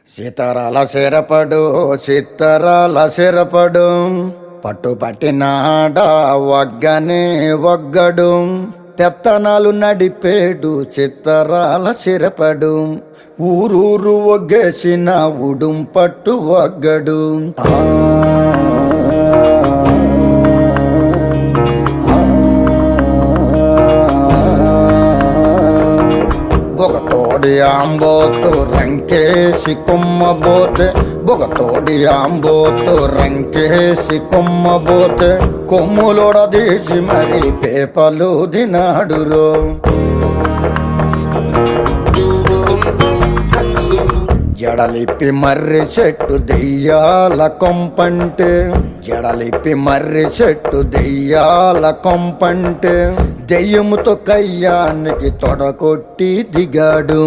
సీతారాల సిరపడు సీతారాల సిరపడు పట్టుపట్టినాడా వగ్గనే వగ్గడు పెత్తనాలు నడిపేడు చిత్తరాల సిరపడు ఊరూరు ఒగ్గేసిన ఉడుం పట్టు వగ్గడు బొగతోడి ఆంబోతు రంకేసి కొమ్మబోతే బొగతోడి ఆంబోతు రంకేసి కొమ్మబోతే కొమ్ములొడదీసి మరి పేపలు దినాడురో జడలిప్పి మర్రి చెట్టు దెయ్యాల కొంపంటే జడలిప్పి మర్రి చెట్టు దెయ్యాల కొంపంటే దెయ్యముతో కయ్యానికి తొడకొట్టి దిగాడు